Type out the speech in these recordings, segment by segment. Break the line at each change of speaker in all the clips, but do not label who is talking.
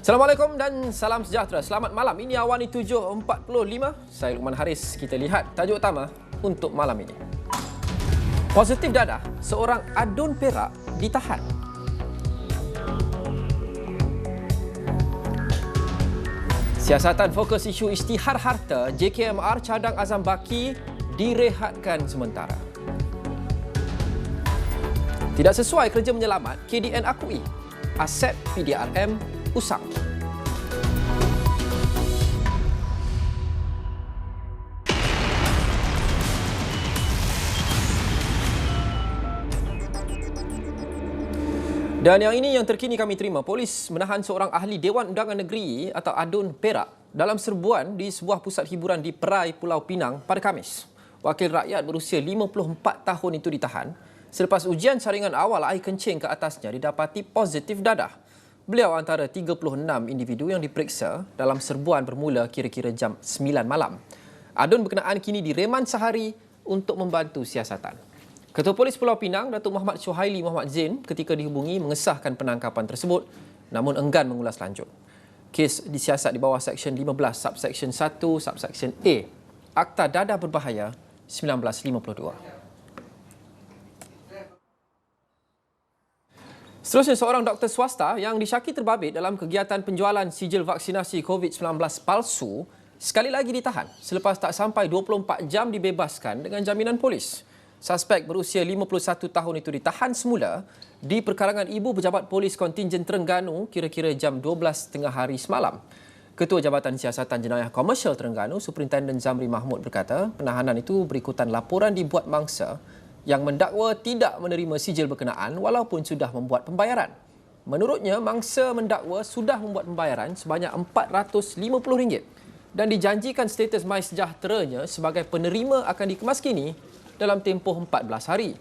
Assalamualaikum dan salam sejahtera. Selamat malam. Ini Awani 7.45. Saya Luqman Haris. Kita lihat tajuk utama untuk malam ini. Positif dadah, seorang adun Perak ditahan. Siasatan fokus isu isytihar harta, JKMR cadang Azam Baki direhatkan sementara. Tidak sesuai kerja menyelamat, KDN akui aset PDRM usang. Dan yang ini yang terkini kami terima. Polis menahan seorang ahli Dewan Undangan Negeri atau ADUN Perak dalam serbuan di sebuah pusat hiburan di Perai, Pulau Pinang pada Khamis. Wakil rakyat berusia 54 tahun itu ditahan selepas ujian saringan awal air kencing ke atasnya didapati positif dadah. Beliau antara 36 individu yang diperiksa dalam serbuan bermula kira-kira jam 9 malam. Adun berkenaan kini direman sehari untuk membantu siasatan. Ketua Polis Pulau Pinang, Datuk Muhammad Syuhaili Muhammad Zain ketika dihubungi mengesahkan penangkapan tersebut namun enggan mengulas lanjut. Kes disiasat di bawah Seksyen 15 Subseksyen 1 Subseksyen A Akta Dadah Berbahaya 1952. Seterusnya, seorang doktor swasta yang disyaki terbabit dalam kegiatan penjualan sijil vaksinasi COVID-19 palsu sekali lagi ditahan selepas tak sampai 24 jam dibebaskan dengan jaminan polis. Suspek berusia 51 tahun itu ditahan semula di perkarangan ibu pejabat polis kontingen Terengganu kira-kira jam 12.30 hari semalam. Ketua Jabatan Siasatan Jenayah Komersial Terengganu, Superintenden Zamri Mahmud berkata penahanan itu berikutan laporan dibuat mangsa yang mendakwa tidak menerima sijil berkenaan walaupun sudah membuat pembayaran. Menurutnya, mangsa mendakwa sudah membuat pembayaran sebanyak RM450 dan dijanjikan status MySejahteranya sebagai penerima akan dikemaskini dalam tempoh 14 hari.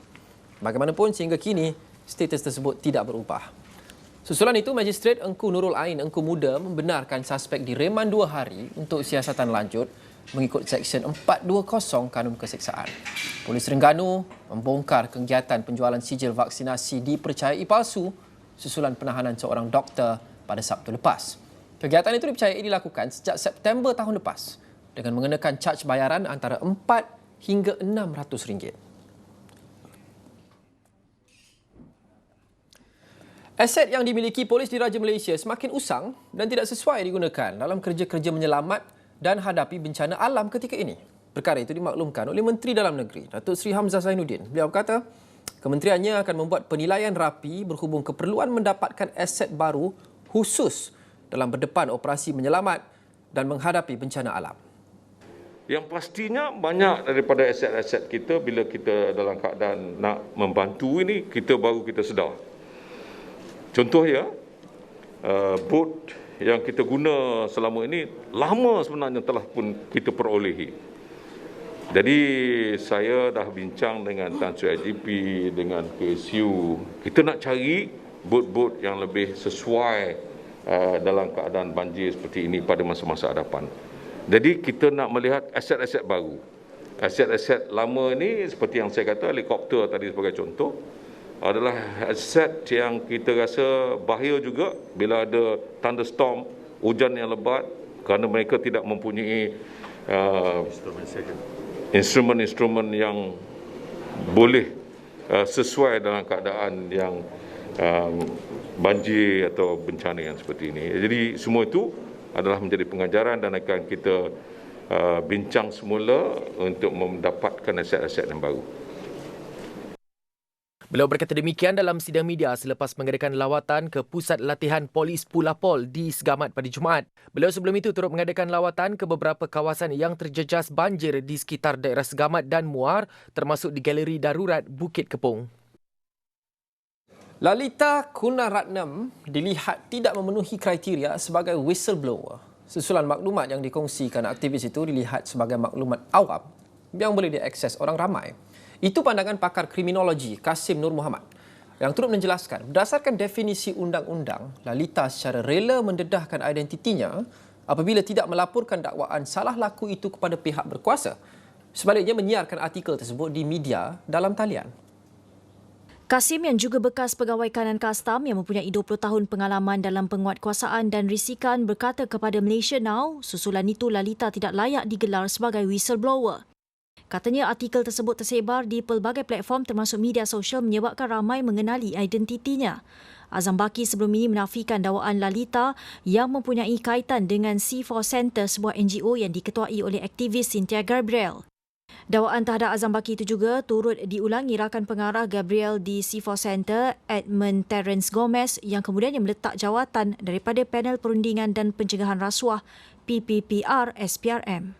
Bagaimanapun, sehingga kini, status tersebut tidak berubah. Susulan itu, Magistrate Engku Nurul Ain Engku Muda membenarkan suspek direman 2 hari untuk siasatan lanjut mengikut Seksyen 420 Kanun Keseksaan. Polis Terengganu membongkar kegiatan penjualan sijil vaksinasi dipercayai palsu susulan penahanan seorang doktor pada Sabtu lepas. Kegiatan itu dipercayai dilakukan sejak September tahun lepas dengan mengenakan caj bayaran antara RM4 hingga RM600. Aset yang dimiliki polis diraja Malaysia semakin usang dan tidak sesuai digunakan dalam kerja-kerja menyelamat dan hadapi bencana alam ketika ini. Perkara itu dimaklumkan oleh Menteri Dalam Negeri, Datuk Seri Hamzah Zainuddin. Beliau berkata, kementeriannya akan membuat penilaian rapi berhubung keperluan mendapatkan aset baru khusus dalam berdepan operasi menyelamat dan menghadapi bencana alam.
Yang pastinya banyak daripada aset-aset kita bila kita dalam keadaan nak membantu ini, kita sedar. Contoh ya, bot yang kita guna selama ini lama sebenarnya telah pun kita perolehi. Jadi saya dah bincang dengan Tan Sri IGP, dengan KSU. Kita nak cari bot-bot yang lebih sesuai dalam keadaan banjir seperti ini pada masa-masa hadapan. Jadi kita nak melihat aset-aset baru. Aset-aset lama ni seperti yang saya kata, helikopter tadi sebagai contoh, adalah aset yang kita rasa bahaya juga bila ada thunderstorm, hujan yang lebat kerana mereka tidak mempunyai instrumen-instrumen yang boleh sesuai dalam keadaan yang banjir atau bencana yang seperti ini. Jadi semua itu adalah menjadi pengajaran dan akan kita bincang semula untuk mendapatkan aset-aset yang baru.
Beliau berkata demikian dalam sidang media selepas mengadakan lawatan ke Pusat Latihan Polis Pulapol di Segamat pada Jumaat. Beliau sebelum itu turut mengadakan lawatan ke beberapa kawasan yang terjejas banjir di sekitar daerah Segamat dan Muar, termasuk di Galeri Darurat Bukit Kepong.
Lalita Kunaratnam dilihat tidak memenuhi kriteria sebagai whistleblower. Susulan maklumat yang dikongsikan aktivis itu dilihat sebagai maklumat awam yang boleh diakses orang ramai. Itu pandangan pakar kriminologi Kasim Nur Muhammad yang turut menjelaskan berdasarkan definisi undang-undang, Lalita secara rela mendedahkan identitinya apabila tidak melaporkan dakwaan salah laku itu kepada pihak berkuasa. Sebaliknya menyiarkan artikel tersebut di media dalam talian.
Kasim yang juga bekas pegawai kanan kastam yang mempunyai 20 tahun pengalaman dalam penguatkuasaan dan risikan berkata kepada Malaysia Now, susulan itu Lalita tidak layak digelar sebagai whistleblower. Katanya artikel tersebut tersebar di pelbagai platform termasuk media sosial menyebabkan ramai mengenali identitinya. Azam Baki sebelum ini menafikan dakwaan Lalita yang mempunyai kaitan dengan C4 Center, sebuah NGO yang diketuai oleh aktivis Cynthia Gabriel. Dakwaan terhadap Azam Baki itu juga turut diulangi rakan pengarah Gabriel di C4 Center, Edmund Terence Gomez, yang kemudiannya meletak jawatan daripada panel perundingan dan pencegahan rasuah PPPR SPRM.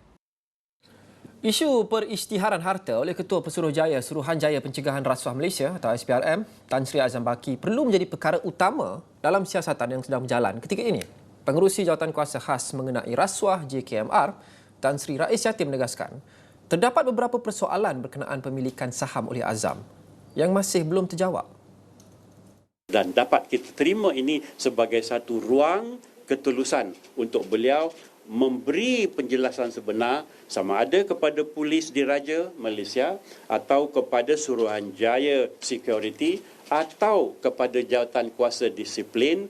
Isu perisytiharan harta oleh Ketua Pesuruhjaya Suruhanjaya Pencegahan Rasuah Malaysia atau SPRM, Tan Sri Azam Baki perlu menjadi perkara utama dalam siasatan yang sedang berjalan ketika ini. Pengerusi Jawatan Kuasa Khas mengenai rasuah JKMR, Tan Sri Rais Yatim menegaskan, terdapat beberapa persoalan berkenaan pemilikan saham oleh Azam yang masih belum terjawab.
Dan dapat kita terima ini sebagai satu ruang ketulusan untuk beliau memberi penjelasan sebenar sama ada kepada polis diraja Malaysia atau kepada Suruhanjaya Security atau kepada Jawatan Kuasa Disiplin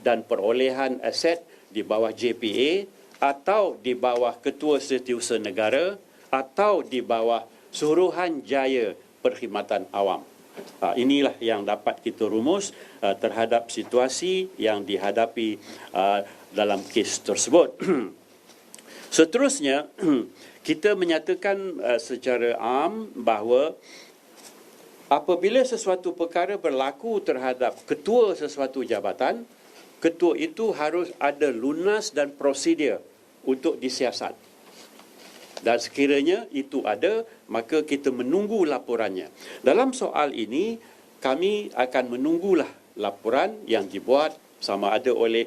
dan Perolehan Aset di bawah JPA atau di bawah Ketua Setiausaha Negara atau di bawah Suruhanjaya Perkhidmatan Awam. Inilah yang dapat kita rumus terhadap situasi yang dihadapi dalam kes tersebut. Seterusnya, kita menyatakan secara am bahawa apabila sesuatu perkara berlaku terhadap ketua sesuatu jabatan, ketua itu harus ada lunas dan prosedur untuk disiasat. Dan sekiranya itu ada, maka kita menunggu laporannya. Dalam soal ini, kami akan menunggulah laporan yang dibuat sama ada oleh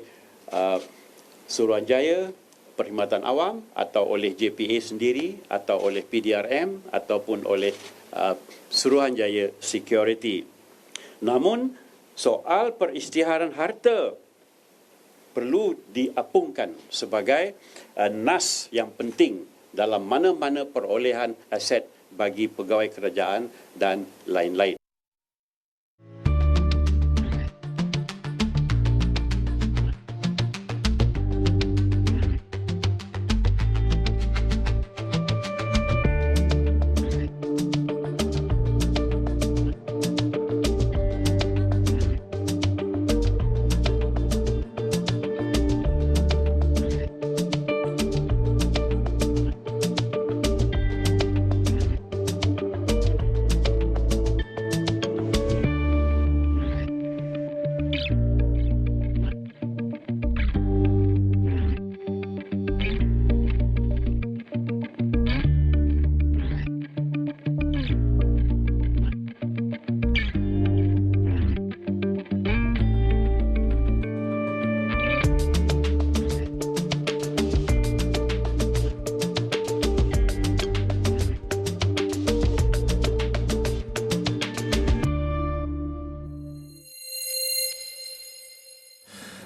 Suruhanjaya Perkhidmatan Awam atau oleh JPA sendiri atau oleh PDRM ataupun oleh Suruhanjaya Security. Namun, soal perisytiharan harta perlu diapungkan sebagai nas yang penting dalam mana-mana perolehan aset bagi pegawai kerajaan dan lain-lain.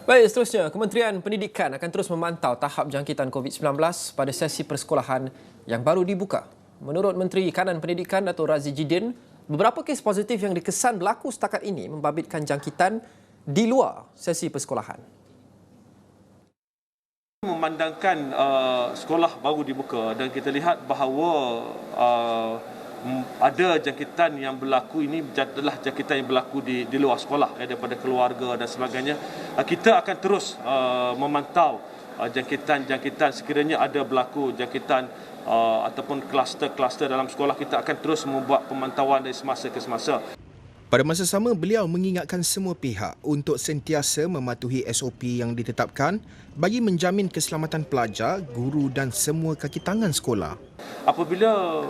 Baik, seterusnya, Kementerian Pendidikan akan terus memantau tahap jangkitan COVID-19 pada sesi persekolahan yang baru dibuka. Menurut Menteri Kanan Pendidikan Dato' Razzie Jidin, beberapa kes positif yang dikesan berlaku setakat ini membabitkan jangkitan di luar sesi persekolahan.
Memandangkan sekolah baru dibuka dan kita lihat bahawa ada jangkitan yang berlaku ini adalah jangkitan yang berlaku di luar sekolah daripada keluarga dan sebagainya. Kita akan terus memantau jangkitan-jangkitan sekiranya ada berlaku jangkitan ataupun kluster-kluster dalam sekolah. Kita akan terus membuat pemantauan dari semasa ke semasa.
Pada masa sama, beliau mengingatkan semua pihak untuk sentiasa mematuhi SOP yang ditetapkan bagi menjamin keselamatan pelajar, guru dan semua kaki tangan sekolah.
Apabila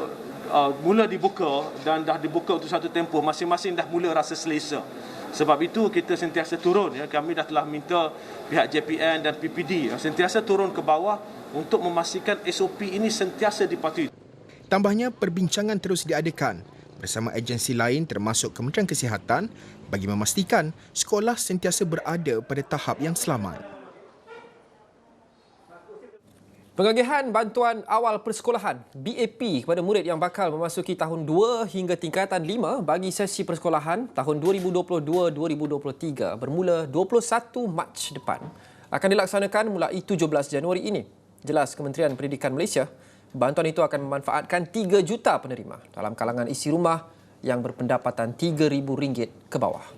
mula dibuka dan dah dibuka untuk satu tempoh, masing-masing dah mula rasa selesa. Sebab itu kita sentiasa turun. Kami dah telah minta pihak JPN dan PPD sentiasa turun ke bawah untuk memastikan SOP ini sentiasa dipatuhi.
Tambahnya, perbincangan terus diadakan bersama agensi lain termasuk Kementerian Kesihatan bagi memastikan sekolah sentiasa berada pada tahap yang selamat.
Pengagihan bantuan awal persekolahan BAP kepada murid yang bakal memasuki tahun 2 hingga tingkatan 5 bagi sesi persekolahan tahun 2022-2023 bermula 21 Mac depan akan dilaksanakan mulai 17 Januari ini. Jelas Kementerian Pendidikan Malaysia, bantuan itu akan memanfaatkan 3 juta penerima dalam kalangan isi rumah yang berpendapatan RM3,000 ke bawah.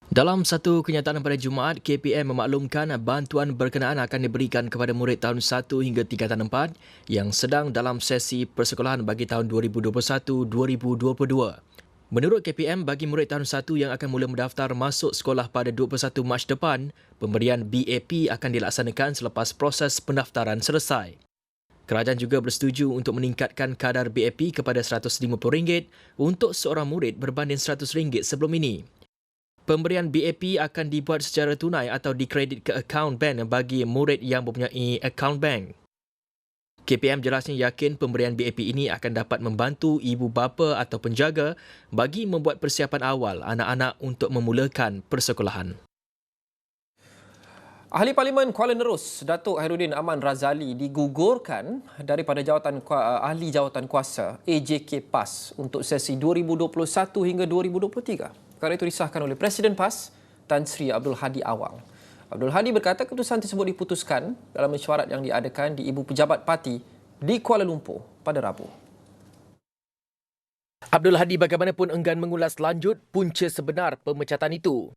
Dalam satu kenyataan pada Jumaat, KPM memaklumkan bantuan berkenaan akan diberikan kepada murid tahun 1 hingga tingkatan 4 yang sedang dalam sesi persekolahan bagi tahun 2021-2022. Menurut KPM, bagi murid tahun 1 yang akan mula mendaftar masuk sekolah pada 21 Mac depan, pemberian BAP akan dilaksanakan selepas proses pendaftaran selesai. Kerajaan juga bersetuju untuk meningkatkan kadar BAP kepada RM150 untuk seorang murid berbanding RM100 sebelum ini. Pemberian BAP akan dibuat secara tunai atau dikredit ke akaun bank bagi murid yang mempunyai akaun bank. KPM jelasnya yakin pemberian BAP ini akan dapat membantu ibu bapa atau penjaga bagi membuat persiapan awal anak-anak untuk memulakan persekolahan.
Ahli Parlimen Kuala Nerus, Datuk Khairuddin Aman Razali digugurkan daripada ahli jawatan kuasa AJK PAS untuk sesi 2021 hingga 2023. Perkara itu disahkan oleh Presiden PAS, Tan Sri Abdul Hadi Awang. Abdul Hadi berkata keputusan tersebut diputuskan dalam mesyuarat yang diadakan di Ibu Pejabat Parti di Kuala Lumpur pada Rabu.
Abdul Hadi bagaimanapun enggan mengulas lanjut punca sebenar pemecatan itu.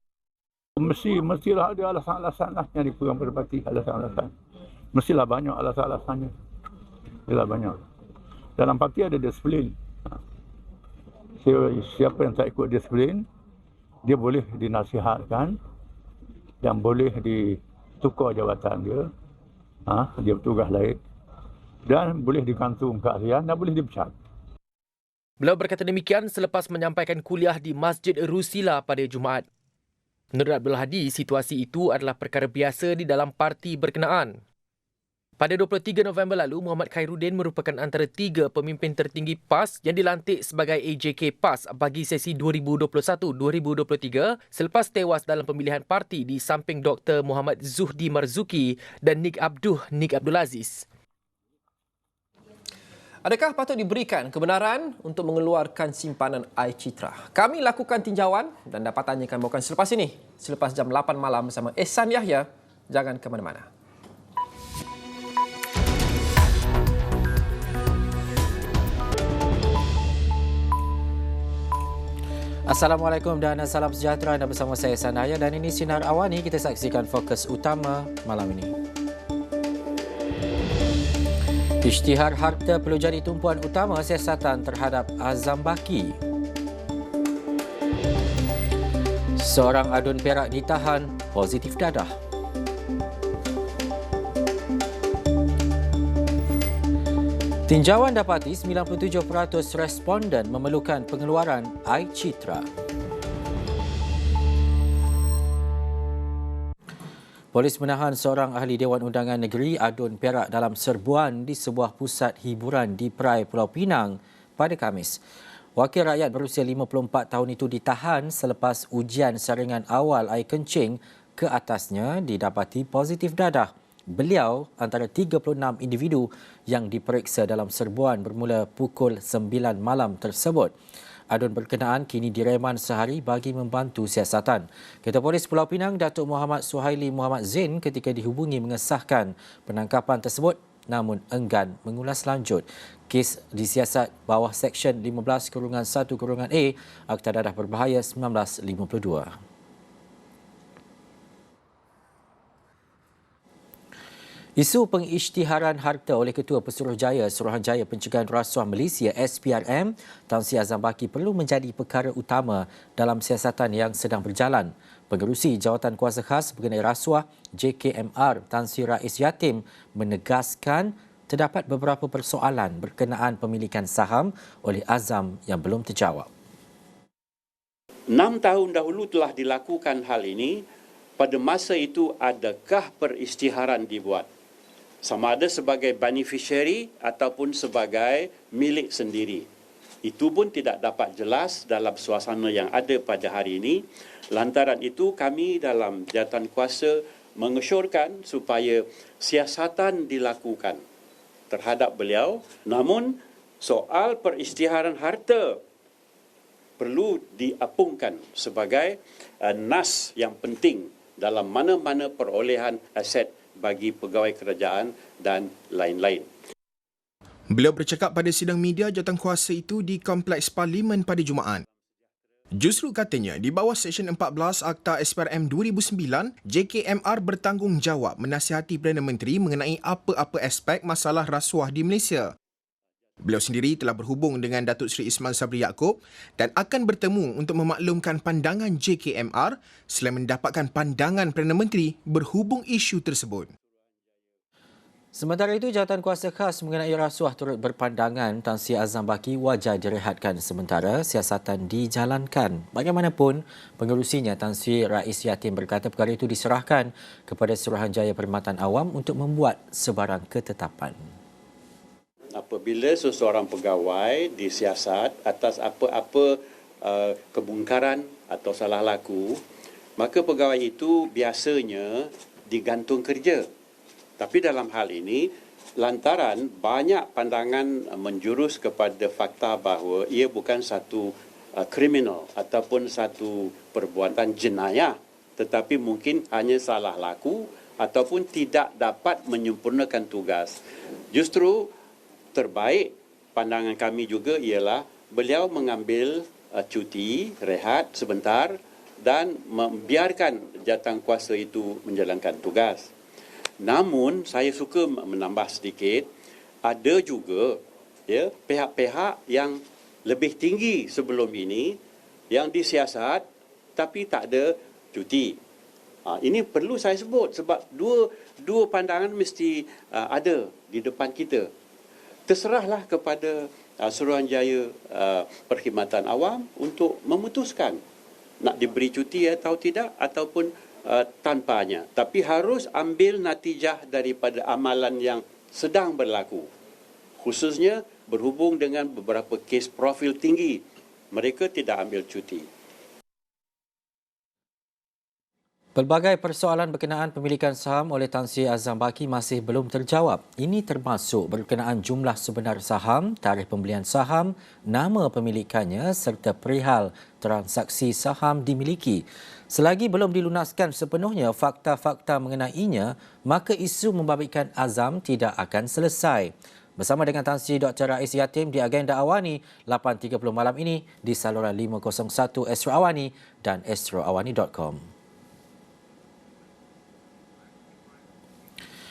Mestilah ada alasan-alasan lah yang dipegang pada parti, alasan-alasan. Mestilah banyak alasan-alasannya. Mestilah banyak. Dalam parti ada disiplin. Siapa yang tak ikut disiplin, dia boleh dinasihatkan dan boleh ditukar jawatan dia. Dia bertugas lain. Dan boleh digantung keahlian dan boleh dipecat.
Beliau berkata demikian selepas menyampaikan kuliah di Masjid Rusila pada Jumaat. Menurut Abdul Hadi, situasi itu adalah perkara biasa di dalam parti berkenaan. Pada 23 November lalu, Muhammad Khairuddin merupakan antara 3 pemimpin tertinggi PAS yang dilantik sebagai AJK PAS bagi sesi 2021-2023 selepas tewas dalam pemilihan parti di samping Dr. Muhammad Zuhdi Marzuki dan Nik Abdul Aziz.
Adakah patut diberikan kebenaran untuk mengeluarkan simpanan air citra? Kami lakukan tinjauan dan dapatannya akan bawakan selepas ini. Selepas jam 8 malam bersama Ehsan Yahya. Jangan ke mana-mana.
Assalamualaikum dan salam sejahtera. Anda bersama saya Ehsan Yahya dan ini Sinar Awani. Kita saksikan fokus utama malam ini. Isytihar harta perlu jadi tumpuan utama siasatan terhadap Azam Baki. Seorang adun Perak ditahan positif dadah. Tinjauan dapati 97% responden memerlukan pengeluaran air citra. Polis menahan seorang ahli Dewan Undangan Negeri adun Perak dalam serbuan di sebuah pusat hiburan di Perai Pulau Pinang pada Khamis. Wakil rakyat berusia 54 tahun itu ditahan selepas ujian saringan awal air kencing ke atasnya didapati positif dadah. Beliau antara 36 individu yang diperiksa dalam serbuan bermula pukul 9 malam tersebut. Adun berkenaan kini direman sehari bagi membantu siasatan. Ketua Polis Pulau Pinang, Datuk Muhammad Suhaili Muhammad Zain ketika dihubungi mengesahkan penangkapan tersebut namun enggan mengulas lanjut. Kes disiasat bawah Seksyen 15-1-A Akta Dadah Berbahaya 1952. Isu pengisytiharan harta oleh Ketua Pesuruhjaya Suruhanjaya Pencegahan Rasuah Malaysia SPRM, Tan Sri Azam Baki perlu menjadi perkara utama dalam siasatan yang sedang berjalan. Pengerusi Jawatan Kuasa Khas mengenai rasuah JKMR Tan Sri Rais Yatim menegaskan terdapat beberapa persoalan berkenaan pemilikan saham oleh Azam yang belum terjawab.
6 tahun dahulu telah dilakukan hal ini. Pada masa itu adakah perisytiharan dibuat? Sama ada sebagai beneficiary ataupun sebagai milik sendiri. Itu pun tidak dapat jelas dalam suasana yang ada pada hari ini. Lantaran itu kami dalam jawatan kuasa mengesyorkan supaya siasatan dilakukan terhadap beliau. Namun soal peristiharan harta perlu diapungkan sebagai nas yang penting dalam mana-mana perolehan aset bagi pegawai kerajaan dan lain-lain.
Beliau bercakap pada sidang media jawatankuasa itu di Kompleks Parlimen pada Jumaat. Justru katanya, di bawah Seksyen 14 Akta SPRM 2009, JKMR bertanggungjawab menasihati Perdana Menteri mengenai apa-apa aspek masalah rasuah di Malaysia. Beliau sendiri telah berhubung dengan Datuk Seri Ismail Sabri Yaakob dan akan bertemu untuk memaklumkan pandangan JKMR selain mendapatkan pandangan Perdana Menteri berhubung isu tersebut.
Sementara itu, Jawatankuasa Khas mengenai rasuah turut berpandangan Tan Sri Azam Baki wajar direhatkan sementara siasatan dijalankan. Bagaimanapun, pengerusinya Tan Sri Rais Yatim berkata perkara itu diserahkan kepada Suruhanjaya Perkhidmatan Awam untuk membuat sebarang ketetapan.
Apabila seseorang pegawai disiasat atas apa-apa kemungkaran atau salah laku, maka pegawai itu biasanya digantung kerja. Tapi dalam hal ini, lantaran banyak pandangan menjurus kepada fakta bahawa ia bukan satu kriminal ataupun satu perbuatan jenayah, tetapi mungkin hanya salah laku ataupun tidak dapat menyempurnakan tugas. Justru terbaik pandangan kami juga ialah beliau mengambil cuti, rehat sebentar dan membiarkan jawatankuasa itu menjalankan tugas. Namun saya suka menambah sedikit, ada juga pihak-pihak yang lebih tinggi sebelum ini yang disiasat tapi tak ada cuti. Ini perlu saya sebut sebab dua pandangan mesti ada di depan kita. Terserahlah kepada Suruhanjaya Perkhidmatan Awam untuk memutuskan nak diberi cuti atau tidak ataupun tanpanya. Tapi harus ambil natijah daripada amalan yang sedang berlaku. Khususnya berhubung dengan beberapa kes profil tinggi. Mereka tidak ambil cuti.
Pelbagai persoalan berkenaan pemilikan saham oleh Tan Sri Azam Baki masih belum terjawab. Ini termasuk berkenaan jumlah sebenar saham, tarikh pembelian saham, nama pemilikannya serta perihal transaksi saham dimiliki. Selagi belum dilunaskan sepenuhnya fakta-fakta mengenainya, maka isu membabitkan Azam tidak akan selesai. Bersama dengan Tan Sri Dr. Rais Yatim di Agenda Awani 8.30 malam ini di saluran 501 Astro Awani dan astroawani.com.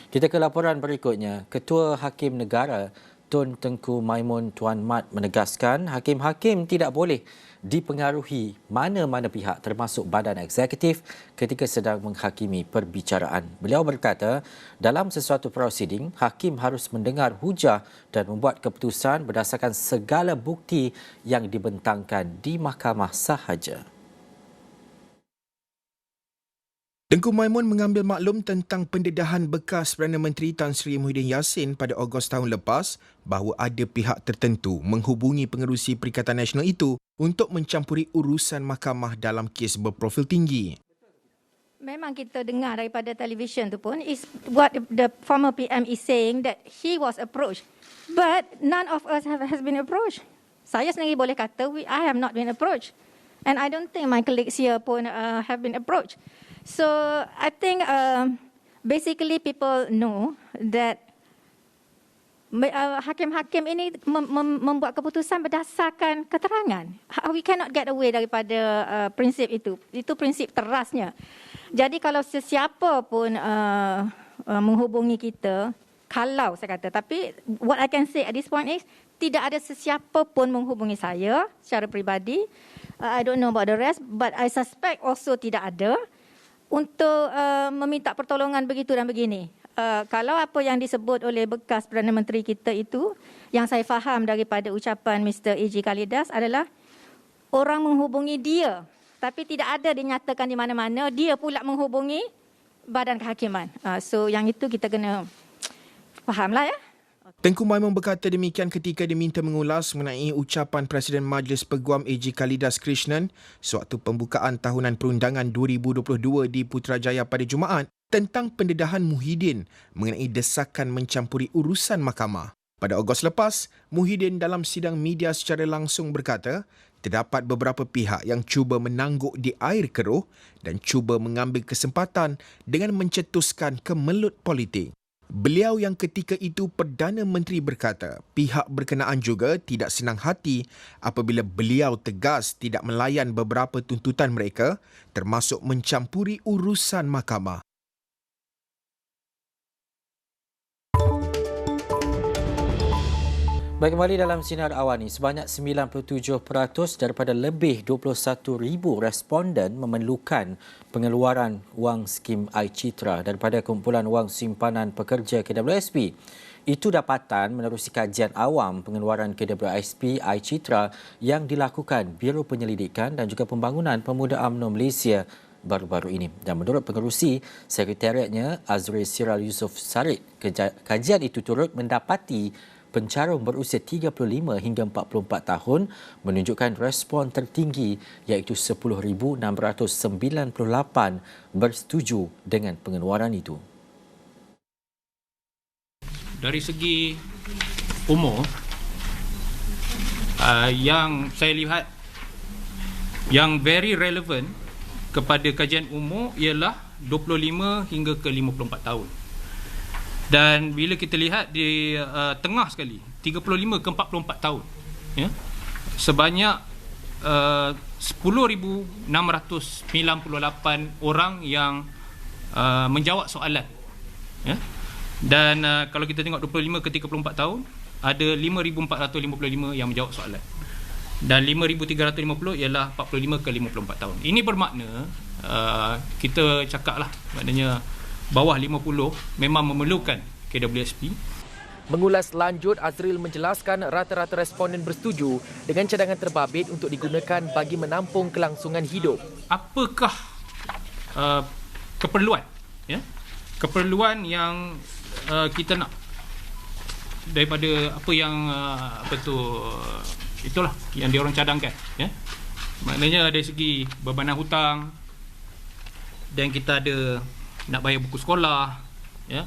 Kita ke laporan berikutnya. Ketua Hakim Negara Tun Tengku Maimun Tuan Mat menegaskan hakim-hakim tidak boleh dipengaruhi mana-mana pihak termasuk badan eksekutif ketika sedang menghakimi perbicaraan. Beliau berkata, dalam sesuatu prosiding, hakim harus mendengar hujah dan membuat keputusan berdasarkan segala bukti yang dibentangkan di mahkamah sahaja.
Tengku Maimun mengambil maklum tentang pendedahan bekas Perdana Menteri Tan Sri Muhyiddin Yassin pada Ogos tahun lepas bahawa ada pihak tertentu menghubungi pengerusi Perikatan Nasional itu untuk mencampuri urusan mahkamah dalam kes berprofil tinggi.
Memang kita dengar daripada televisyen tu pun is what the former PM is saying that he was approached, but none of us has been approached. Saya sendiri boleh kata I have not been approached, and I don't think my colleagues here pun have been approached. So I think basically people know that hakim-hakim ini membuat keputusan berdasarkan keterangan. We cannot get away daripada prinsip itu. Itu prinsip terasnya. Jadi kalau sesiapa pun menghubungi kita, kalau saya kata, tapi what I can say at this point is tidak ada sesiapa pun menghubungi saya secara peribadi. I don't know about the rest, but I suspect also tidak ada untuk meminta pertolongan begitu dan begini. Kalau apa yang disebut oleh bekas Perdana Menteri kita itu, yang saya faham daripada ucapan Mr. A.J. Khalidas adalah orang menghubungi dia, tapi tidak ada dinyatakan di mana-mana, dia pula menghubungi badan kehakiman. So yang itu kita kena fahamlah ya.
Tengku Maimon berkata demikian ketika diminta mengulas mengenai ucapan Presiden Majlis Peguam AG Kalidas Krishnan sewaktu pembukaan tahunan perundangan 2022 di Putrajaya pada Jumaat tentang pendedahan Muhyiddin mengenai desakan mencampuri urusan mahkamah. Pada Ogos lepas, Muhyiddin dalam sidang media secara langsung berkata, terdapat beberapa pihak yang cuba menangguk di air keruh dan cuba mengambil kesempatan dengan mencetuskan kemelut politik. Beliau yang ketika itu Perdana Menteri berkata pihak berkenaan juga tidak senang hati apabila beliau tegas tidak melayan beberapa tuntutan mereka termasuk mencampuri urusan mahkamah.
Baik, kembali dalam Sinar Awani, sebanyak 97% daripada lebih 21,000 responden memerlukan pengeluaran wang skim iCitra daripada kumpulan wang simpanan pekerja KWSP. Itu dapatan menerusi kajian awam pengeluaran KWSP iCitra yang dilakukan Biro Penyelidikan dan juga Pembangunan Pemuda UMNO Malaysia baru-baru ini. Dan menurut pengerusi sekretariatnya Azri Siral Yusof Sarid, kajian itu turut mendapati pencarum berusia 35 hingga 44 tahun menunjukkan respon tertinggi iaitu 10,698 bersetuju dengan pengeluaran itu.
Dari segi umur, yang saya lihat yang very relevant kepada kajian umur ialah 25 hingga ke 54 tahun. Dan bila kita lihat di tengah sekali 35 ke 44 tahun, ya, sebanyak 10,698 orang yang menjawab soalan, ya. Dan kalau kita tengok 25 ke 34 tahun, ada 5,455 yang menjawab soalan, dan 5,350 ialah 45 ke 54 tahun. Ini bermakna kita cakaplah, maknanya bawah 50 memang memerlukan KWSP.
Mengulas lanjut, Azril menjelaskan rata-rata responden bersetuju dengan cadangan terbabit untuk digunakan bagi menampung kelangsungan hidup.
Apakah keperluan, ya? Keperluan yang kita nak daripada apa yang itulah yang diorang cadangkan, ya. Maknanya dari segi bebanan hutang, dan kita ada nak bayar buku sekolah, ya.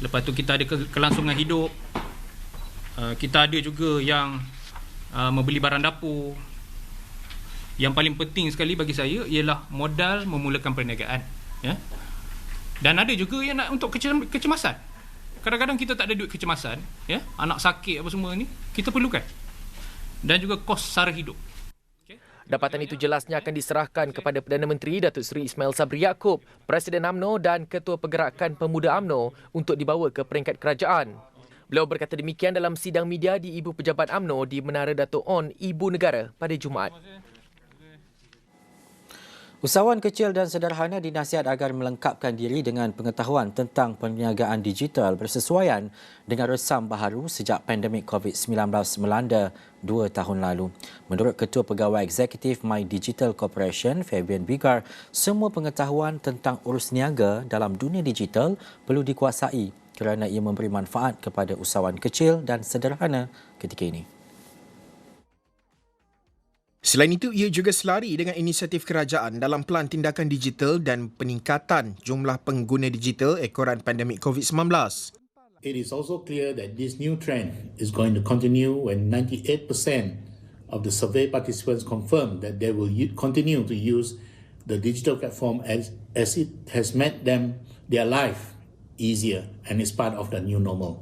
Lepas tu kita ada kelangsungan hidup, kita ada juga yang membeli barang dapur. Yang paling penting sekali bagi saya ialah modal memulakan perniagaan, ya. Dan ada juga yang nak untuk kecemasan. Kadang-kadang kita tak ada duit kecemasan, ya. Anak sakit apa semua ni kita perlukan. Dan juga kos sara hidup.
Dapatan itu jelasnya akan diserahkan kepada Perdana Menteri Datuk Seri Ismail Sabri Yaakob, Presiden UMNO dan Ketua Pergerakan Pemuda UMNO untuk dibawa ke peringkat kerajaan. Beliau berkata demikian dalam sidang media di Ibu Pejabat UMNO di Menara Dato' On, Ibu Negara pada Jumaat.
Usahawan kecil dan sederhana dinasihat agar melengkapkan diri dengan pengetahuan tentang perniagaan digital bersesuaian dengan resam baharu sejak pandemik COVID-19 melanda 2 tahun lalu. Menurut Ketua Pegawai Eksekutif My Digital Corporation, Fabian Bigar, semua pengetahuan tentang urus niaga dalam dunia digital perlu dikuasai kerana ia memberi manfaat kepada usahawan kecil dan sederhana ketika ini.
Selain itu, ia juga selari dengan inisiatif kerajaan dalam pelan tindakan digital dan peningkatan jumlah pengguna digital ekoran pandemik COVID-19.
It is also clear that this new trend is going to continue when 98% of the survey participants confirm that they will continue to use the digital platform as it has made their life easier and is part of the new normal.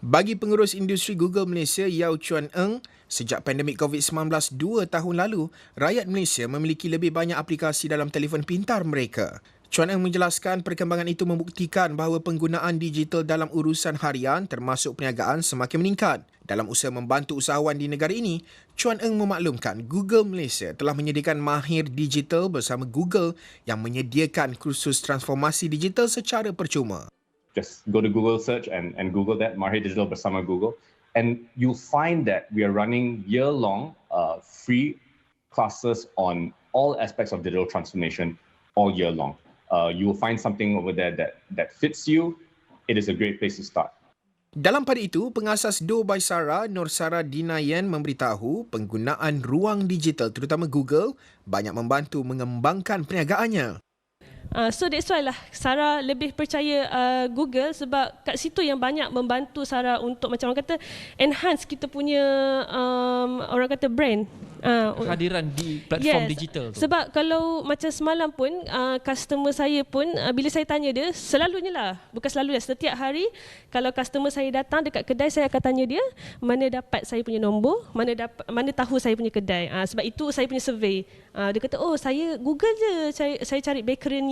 Bagi pengurus industri Google Malaysia, Yao Chuan Eng, sejak pandemik COVID-19 2 tahun lalu, rakyat Malaysia memiliki lebih banyak aplikasi dalam telefon pintar mereka. Chuan Eng menjelaskan perkembangan itu membuktikan bahawa penggunaan digital dalam urusan harian termasuk perniagaan semakin meningkat. Dalam usaha membantu usahawan di negara ini, Chuan Eng memaklumkan Google Malaysia telah menyediakan mahir digital bersama Google yang menyediakan kursus transformasi digital secara percuma.
Just go to Google search and Google that, Mahir Digital bersama Google. And you'll find that we are running year-long free classes on all aspects of digital transformation all year long. You will find something over there that fits you. It is a great place to start.
Dalam pada itu, pengasas Do by Sarah, Nur Sarah Dinayan memberitahu penggunaan ruang digital terutama Google banyak membantu mengembangkan perniagaannya.
So that's why lah Sarah lebih percaya Google sebab kat situ yang banyak membantu Sarah untuk macam orang kata enhance kita punya orang kata brand.
Kehadiran di platform digital tu.
Sebab kalau macam semalam pun customer saya pun bila saya tanya dia, selalunya lah, bukan selalu lah, setiap hari kalau customer saya datang dekat kedai, saya akan tanya dia mana dapat saya punya nombor, mana tahu saya punya kedai. Sebab itu saya punya survey. Dia kata, oh saya Google je, saya cari bakery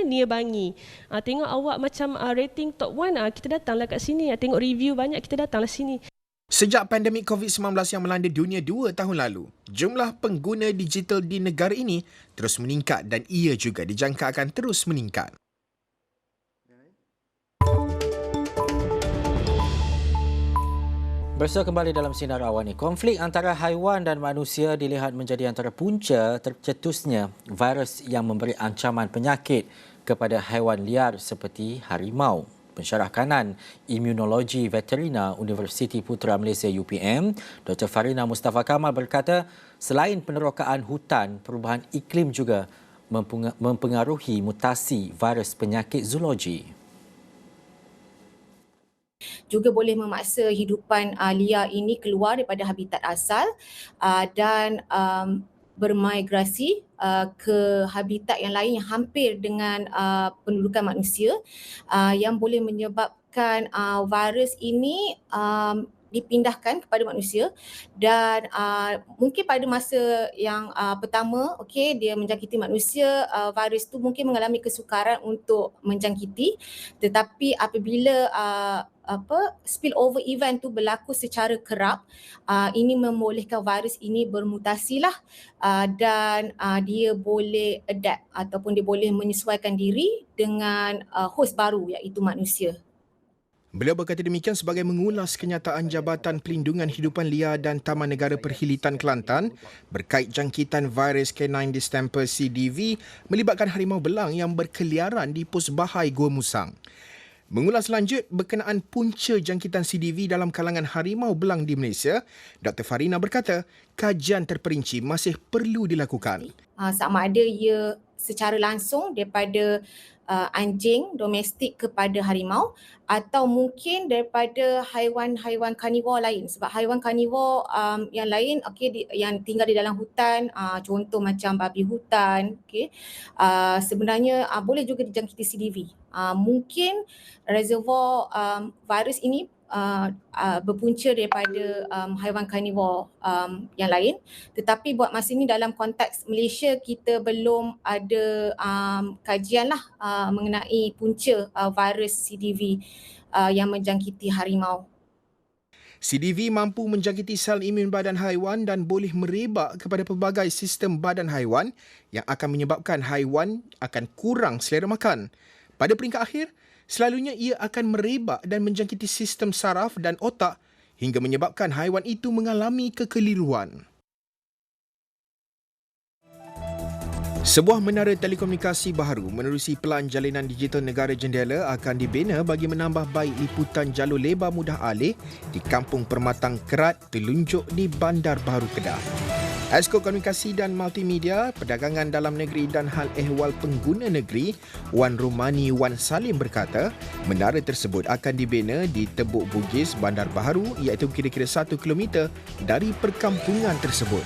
Nia Bangi. Tengok awak macam rating top 1, kita datanglah kat sini. Tengok review banyak, kita datanglah sini.
Sejak pandemik COVID-19 yang melanda dunia 2 tahun lalu, jumlah pengguna digital di negara ini terus meningkat dan ia juga dijangka akan terus meningkat.
Bersama kembali dalam Sinar Awal ini, konflik antara haiwan dan manusia dilihat menjadi antara punca tercetusnya virus yang memberi ancaman penyakit kepada haiwan liar seperti harimau. Pensyarah kanan Imunologi Veterina Universiti Putra Malaysia UPM, Dr. Farina Mustafa Kamal berkata, selain penerokaan hutan, perubahan iklim juga mempengaruhi mutasi virus penyakit zoologi.
Juga boleh memaksa hidupan liar ini keluar daripada habitat asal dan bermigrasi ke habitat yang lain yang hampir dengan pendudukan manusia yang boleh menyebabkan virus ini dipindahkan kepada manusia dan mungkin pada masa yang pertama dia menjangkiti manusia, virus tu mungkin mengalami kesukaran untuk menjangkiti, tetapi apabila spillover event tu berlaku secara kerap, ini membolehkan virus ini bermutasi lah dan dia boleh adapt ataupun dia boleh menyesuaikan diri dengan host baru iaitu manusia.
Beliau berkata demikian sebagai mengulas kenyataan Jabatan Pelindungan Hidupan Liar dan Taman Negara Perkhilitan Kelantan berkait jangkitan virus canine distemper CDV melibatkan harimau belang yang berkeliaran di Pos Bahai Gua Musang. Mengulas lanjut berkenaan punca jangkitan CDV dalam kalangan harimau belang di Malaysia, Dr. Farina berkata kajian terperinci masih perlu dilakukan.
Sama ada ia secara langsung daripada anjing domestik kepada harimau atau mungkin daripada haiwan-haiwan karnivor lain, sebab haiwan karnivor yang lain yang tinggal di dalam hutan, contoh macam babi hutan, sebenarnya boleh juga dijangkiti CDV. Mungkin reservoir virus ini berpunca daripada haiwan karnivor yang lain, tetapi buat masa ini dalam konteks Malaysia kita belum ada kajian lah mengenai punca virus CDV yang menjangkiti harimau.
CDV mampu menjangkiti sel imun badan haiwan dan boleh merebak kepada pelbagai sistem badan haiwan yang akan menyebabkan haiwan akan kurang selera makan. Pada peringkat akhir, selalunya ia akan merebak dan menjangkiti sistem saraf dan otak hingga menyebabkan haiwan itu mengalami kekeliruan. Sebuah menara telekomunikasi baharu menerusi Pelan Jalinan Digital Negara Jendela akan dibina bagi menambah baik liputan jalur lebar mudah alih di Kampung Permatang Kerat, Telunjuk di Bandar Baharu Kedah. Esko Komunikasi dan Multimedia, Perdagangan Dalam Negeri dan Hal Ehwal Pengguna Negeri, Wan Romani Wan Salim berkata, menara tersebut akan dibina di Tebuk Bugis, Bandar Baharu iaitu kira-kira 1 km dari perkampungan tersebut.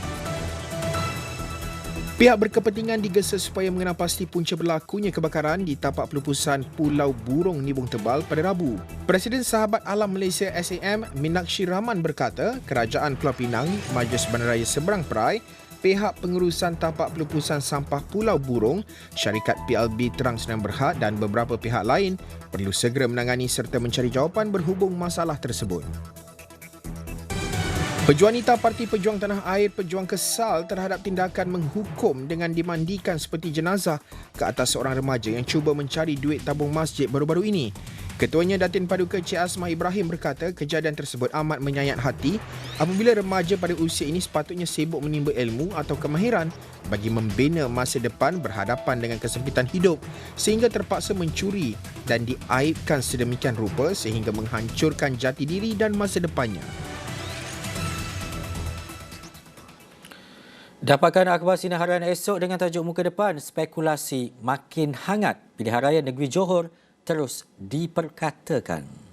Pihak berkepentingan digesa supaya mengenal pasti punca berlakunya kebakaran di tapak pelupusan Pulau Burung Nibung Tebal pada Rabu. Presiden Sahabat Alam Malaysia SAM Minakshi Rahman berkata, Kerajaan Pulau Pinang, Majlis Bandaraya Seberang Perai, pihak pengurusan tapak pelupusan sampah Pulau Burung, syarikat PLB Terang Senang Berhad dan beberapa pihak lain perlu segera menangani serta mencari jawapan berhubung masalah tersebut. Pejuang wanita Parti Pejuang Tanah Air Pejuang kesal terhadap tindakan menghukum dengan dimandikan seperti jenazah ke atas seorang remaja yang cuba mencari duit tabung masjid baru-baru ini. Ketuanya Datin Paduka Cik Asmah Ibrahim berkata kejadian tersebut amat menyayat hati apabila remaja pada usia ini sepatutnya sibuk menimba ilmu atau kemahiran bagi membina masa depan berhadapan dengan kesempitan hidup sehingga terpaksa mencuri dan diaibkan sedemikian rupa sehingga menghancurkan jati diri dan masa depannya.
Dapatkan akhbar sinar harian esok dengan tajuk muka depan, spekulasi makin hangat, pilihan raya negeri Johor terus diperkatakan.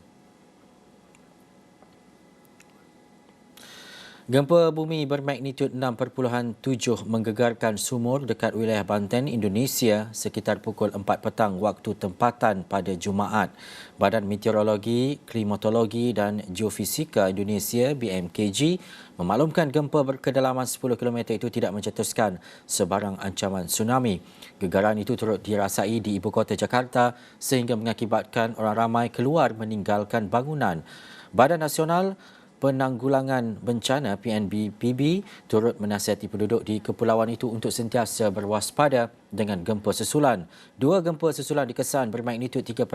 Gempa bumi bermagnitud 6.7 menggegarkan sumur dekat wilayah Banten, Indonesia sekitar pukul 4 petang waktu tempatan pada Jumaat. Badan Meteorologi, Klimatologi dan Geofisika Indonesia BMKG memaklumkan gempa berkedalaman 10 km itu tidak mencetuskan sebarang ancaman tsunami. Gegaran itu turut dirasai di ibu kota Jakarta sehingga mengakibatkan orang ramai keluar meninggalkan bangunan. Badan Nasional Penanggulangan Bencana PNBPB turut menasihati penduduk di kepulauan itu untuk sentiasa berwaspada dengan gempa susulan. Dua gempa susulan dikesan bermagnitud 3.5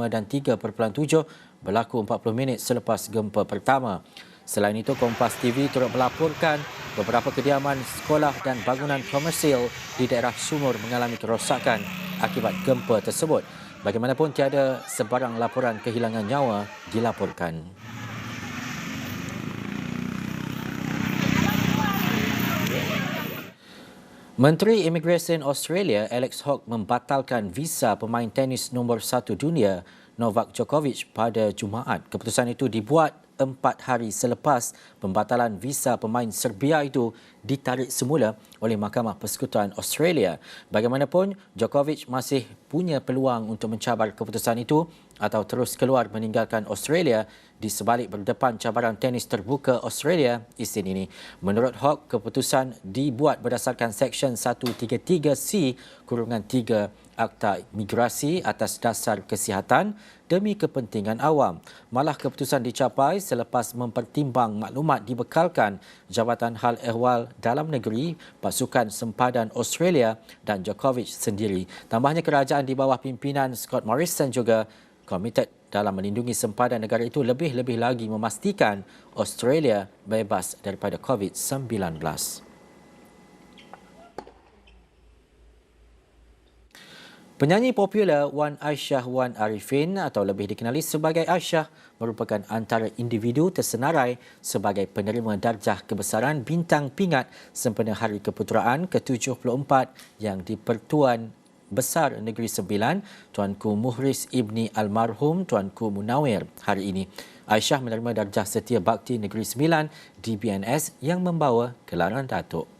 dan 3.7 berlaku 40 minit selepas gempa pertama. Selain itu, Kompas TV turut melaporkan beberapa kediaman, sekolah dan bangunan komersil di daerah Sumur mengalami kerosakan akibat gempa tersebut. Bagaimanapun, tiada sebarang laporan kehilangan nyawa dilaporkan. Menteri Imigresen Australia Alex Hawke membatalkan visa pemain tenis nombor 1 dunia Novak Djokovic pada Jumaat. Keputusan itu dibuat 4 hari selepas pembatalan visa pemain Serbia itu ditarik semula oleh Mahkamah Persekutuan Australia. Bagaimanapun, Djokovic masih punya peluang untuk mencabar keputusan itu atau terus keluar meninggalkan Australia di sebalik berdepan cabaran tenis terbuka Australia Isnin ini. Menurut Hawke, keputusan dibuat berdasarkan Seksyen 133C-3 Akta Migrasi atas dasar kesihatan demi kepentingan awam. Malah keputusan dicapai selepas mempertimbang maklumat dibekalkan Jabatan Hal Ehwal Dalam Negeri, Pasukan Sempadan Australia dan Djokovic sendiri. Tambahnya, kerajaan di bawah pimpinan Scott Morrison juga komited dalam melindungi sempadan negara itu, lebih-lebih lagi memastikan Australia bebas daripada COVID-19. Penyanyi popular Wan Aisyah Wan Arifin atau lebih dikenali sebagai Aisyah merupakan antara individu tersenarai sebagai penerima darjah kebesaran bintang pingat sempena Hari Keputeraan ke-74 yang di-Pertuan Besar Negeri Sembilan Tuanku Muhriz Ibni Almarhum Tuanku Munawir hari ini. Aisyah menerima darjah Setia Bakti Negeri Sembilan di BNS yang membawa gelaran Datuk.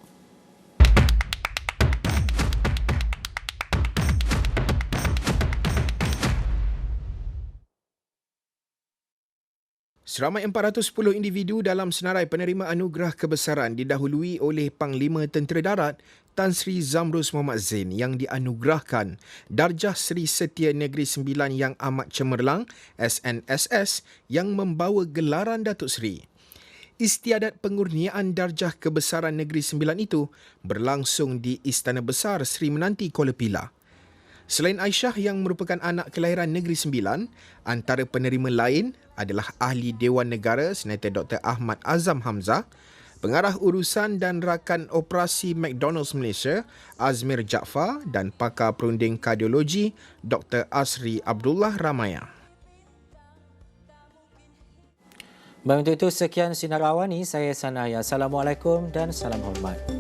Seramai 410 individu dalam senarai penerima anugerah kebesaran didahului oleh Panglima Tentera Darat Tan Sri Zamrus Muhammad Zain yang dianugerahkan darjah Seri Setia Negeri Sembilan yang amat cemerlang SNSS yang membawa gelaran Datuk Seri. Istiadat pengurniaan darjah kebesaran Negeri Sembilan itu berlangsung di Istana Besar Seri Menanti Kuala Pilah. Selain Aisyah yang merupakan anak kelahiran Negeri Sembilan, antara penerima lain adalah Ahli Dewan Negara Senator Dr. Ahmad Azam Hamzah, Pengarah Urusan dan Rakan Operasi McDonald's Malaysia Azmir Jaafar dan Pakar Perunding Kardiologi Dr. Asri Abdullah Ramaya.
Baik, untuk itu sekian Sinar Awani, saya Sanaya. Assalamualaikum dan salam hormat.